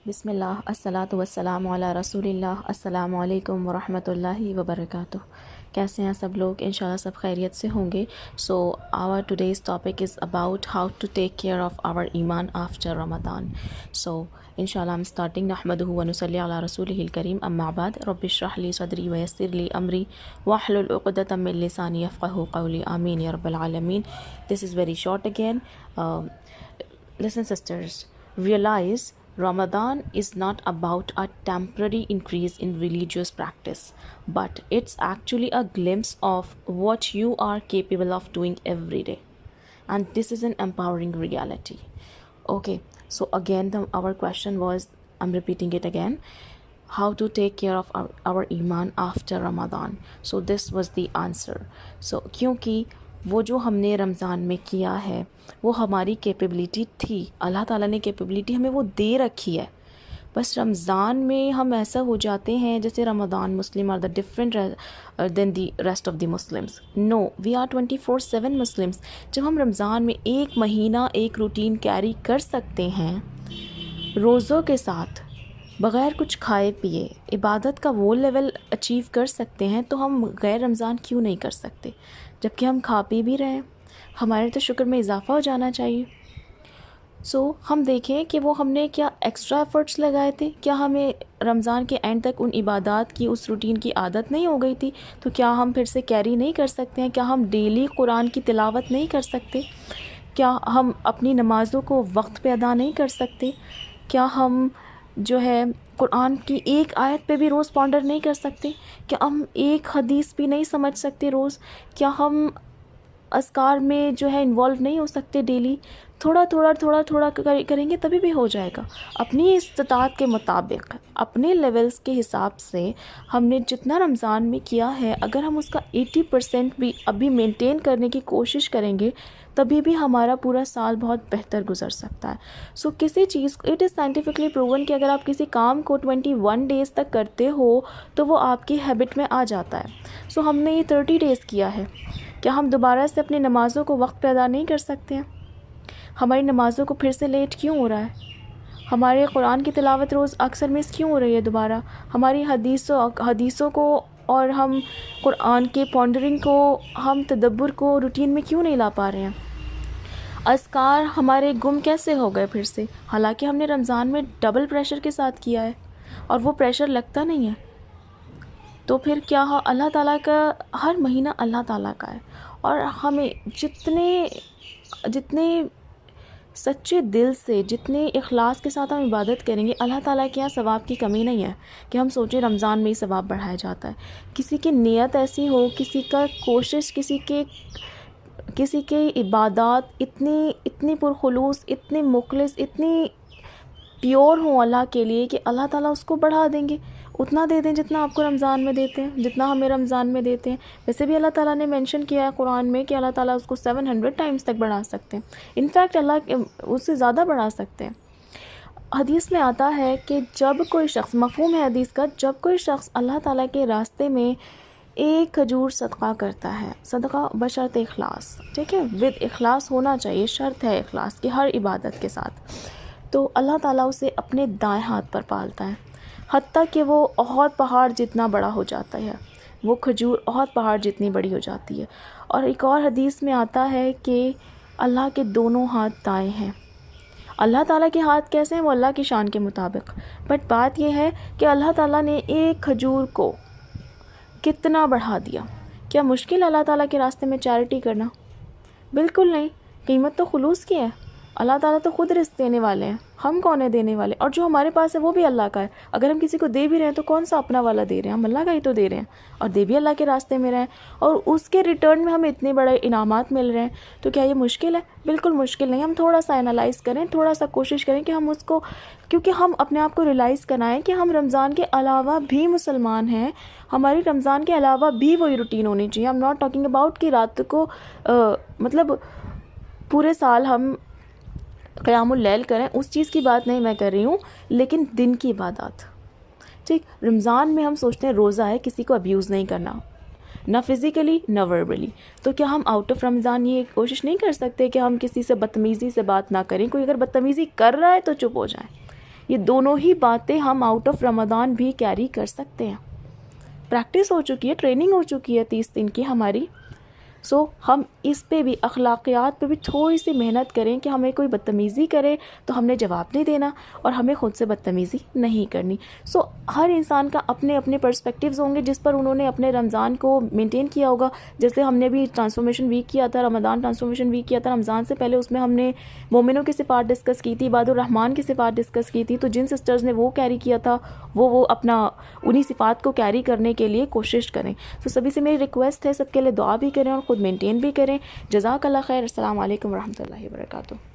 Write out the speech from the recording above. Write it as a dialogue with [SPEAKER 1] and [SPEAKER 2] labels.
[SPEAKER 1] बिस्मिल्लाह अस्सलातु वस्सलामु अला रसूलिल्लाह अस्सलामु अलैकुम वरहमतुल्लाहि वबरकातुह। कैसे हैं सब लोग? इंशाल्लाह सब खैरियत से होंगे। So our today's topic is about how to take care of our ईमान आफ्टर रमदान। सो इंशाल्लाह हम स्टार्टिंग नहमदुहु व नुसल्ली अला रसूलिहिल करीम अम्मा बाद रब्बि इश्रह ली सदरी व यस्सिर ली अमरी वहलुल उक़दतम मिन लिसानी यफ़क़हू क़ौली आमीन या रब्बल आलमीन। This is very short again. Listen sisters, realize Ramadan is not about a temporary increase in religious practice, but it's actually a glimpse of what you are capable of doing every day. And this is an empowering reality. Okay, so again our question was, I'm repeating it again, how to take care of our iman after Ramadan. So this was the answer. So क्योंकि वो जो हमने रमज़ान में किया है वो हमारी capability थी, अल्लाह ताला ने कैपेबिलिटी हमें वो दे रखी है। बस रमज़ान में हम ऐसा हो जाते हैं जैसे Ramzan Muslim are the different than the rest of the Muslims. No, we are 24/7 Muslims. जब हम रमज़ान में एक महीना एक रूटीन कैरी कर सकते हैं रोज़ों के साथ, बग़ैर कुछ खाए पिए इबादत का वो लेवल अचीव कर सकते हैं, तो हम गैर रमज़ान क्यों नहीं कर सकते? जबकि हम खा पी भी रहे हैं, हमारे तो शुक्र में इजाफ़ा हो जाना चाहिए। सो हम देखें कि वो हमने क्या एक्स्ट्रा एफ़र्ट्स लगाए थे, क्या हमें रमज़ान के एंड तक उन इबादत की उस रूटीन की आदत नहीं हो गई थी, तो क्या हम फिर से कैरी नहीं कर सकते हैं? क्या हम डेली कुरान की तिलावत नहीं कर सकते? क्या हम अपनी नमाज़ों को वक्त पे अदा नहीं कर सकते? क्या हम जो है कुरान की एक आयत पे भी रोज़ पॉन्डर नहीं कर सकते? क्या हम एक हदीस भी नहीं समझ सकते रोज़? क्या हम अस्कार में जो है इन्वॉल्व नहीं हो सकते डेली? थोड़ा थोड़ा करेंगे तभी भी हो जाएगा। अपनी इस्तिताअत के मुताबिक, अपने लेवल्स के हिसाब से हमने जितना रमज़ान में किया है, अगर हम उसका 80% भी अभी मेंटेन करने की कोशिश करेंगे तभी भी हमारा पूरा साल बहुत बेहतर गुजर सकता है। सो किसी चीज़ को, इट इज़ साइंटिफिकली प्रूवन कि अगर आप किसी काम को 21 डेज़ तक करते हो तो वो आपकी हैबिट में आ जाता है। सो हमने ये 30 डेज़ किया है, क्या हम दोबारा से अपनी नमाज़ों को वक्त पे अदा नहीं कर सकते हैं? हमारी नमाज़ों को फिर से लेट क्यों हो रहा है? हमारे कुरान की तिलावत रोज़ अक्सर मिस क्यों हो रही है दोबारा? हमारी हदीसों को और हम कुरान के पॉन्डरिंग को, हम तदब्बुर को रूटीन में क्यों नहीं ला पा रहे हैं? अस्कार हमारे गुम कैसे हो गए फिर से? हालांकि हमने रमज़ान में डबल प्रेशर के साथ किया है और वो प्रेशर लगता नहीं है। तो फिर क्या हो, अल्लाह ताला का हर महीना अल्लाह ताला का है, और हमें जितने सच्चे दिल से, जितने इखलास के साथ हम इबादत करेंगे, अल्लाह ताला के यहाँ सवाब की कमी नहीं है कि हम सोचें रमज़ान में ही सवाब बढ़ाया जाता है। किसी की नीयत ऐसी हो, किसी का कोशिश, किसी के इबादत इतनी पुरखुलूस, इतनी मुखलिस, इतनी प्योर हो अल्लाह के लिए कि अल्लाह ताला उसको बढ़ा देंगे। उतना दे दें जितना आपको रमज़ान में देते हैं, जितना हमें रमज़ान में देते हैं। वैसे भी अल्लाह ताला ने मेंशन किया है कुरान में कि अल्लाह ताला उसको 700 टाइम्स तक बढ़ा सकते हैं। इनफैक्ट अल्लाह उससे ज़्यादा बढ़ा सकते हैं। हदीस में आता है कि जब कोई शख्स, मफ़हूम है हदीस का, जब कोई शख्स अल्लाह ताला के रास्ते में एक खजूर सदका करता है, सदका बशर्त इखलास, ठीक है, विद इखलास होना चाहिए, शर्त है इखलास की हर इबादत के साथ, तो अल्लाह ताला उसे अपने दाएं हाथ पर पालता है, हत्ता कि वो ओहद पहाड़ जितना बड़ा हो जाता है, वो खजूर ओहद पहाड़ जितनी बड़ी हो जाती है। और एक और हदीस में आता है कि अल्लाह के दोनों हाथ दाएं हैं। अल्लाह ताला के हाथ कैसे हैं? वो अल्लाह की शान के मुताबिक। बट बात यह है कि अल्लाह ताला ने एक खजूर को कितना बढ़ा दिया। क्या मुश्किल अल्लाह ताला के रास्ते में चैरिटी करना? बिल्कुल नहीं। कीमत तो खुलूस की है। अल्लाह ताला तो खुद रिज़्क़ देने वाले हैं, हम कौन है देने वाले? और जो हमारे पास है वो भी अल्लाह का है। अगर हम किसी को दे भी रहे हैं तो कौन सा अपना वाला दे रहे हैं? हम अल्लाह का ही तो दे रहे हैं, और दे भी अल्लाह के रास्ते में रहे हैं, और उसके रिटर्न में हमें इतने बड़े इनामात मिल रहे हैं। तो क्या ये मुश्किल है? बिल्कुल मुश्किल नहीं। हम थोड़ा सा एनालाइज़ करें, थोड़ा सा कोशिश करें कि हम उसको, क्योंकि हम अपने आप को रियलाइज़ कराएं कि हम रमज़ान के अलावा भी मुसलमान हैं। हमारी रमज़ान के अलावा भी वही रूटीन होनी चाहिए। I am not talking about कि रात को मतलब पूरे साल हम क़यामुल लैल करें, उस चीज़ की बात नहीं मैं कर रही हूँ, लेकिन दिन की इबादत, ठीक। रमज़ान में हम सोचते हैं रोज़ा है, किसी को अब्यूज़ नहीं करना, ना फिज़िकली ना वर्बली। तो क्या हम आउट ऑफ रमज़ान ये कोशिश नहीं कर सकते कि हम किसी से बदतमीज़ी से बात ना करें? कोई अगर बदतमीज़ी कर रहा है तो चुप हो जाएं, ये दोनों ही बातें हम आउट ऑफ रमज़ान भी कैरी कर सकते हैं। प्रैक्टिस हो चुकी है, ट्रेनिंग हो चुकी है 30 दिन की हमारी। सो हम इस पे भी, अखलाकियात पे भी थोड़ी सी मेहनत करें कि हमें कोई बदतमीज़ी करे तो हमने जवाब नहीं देना और हमें ख़ुद से बदतमीज़ी नहीं करनी। सो हर इंसान का अपने अपने पर्सपेक्टिव्स होंगे जिस पर उन्होंने अपने रमज़ान को मेंटेन किया होगा। जैसे हमने भी ट्रांसफॉर्मेशन वीक किया था, रमज़ान ट्रांसफॉर्मेशन वीक किया था रमज़ान से पहले, उसमें हमने मोमिनों की सिफ़ात डिस्कस की थी, इबादुर रहमान की सिफ़ात डिस्कस की थी। तो जिन सिस्टर्स ने वो कैरी किया था वो अपना उन्हीं सिफ़ात को कैरी करने के लिए कोशिश करें। तो सभी से मेरी रिक्वेस्ट है, सबके लिए दुआ भी करें और ख़ुद मेंटेन भी करें। जज़ाकल्लाह खैर। अस्सलाम वालेकुम रहमतुल्लाहि व बरकातुहू।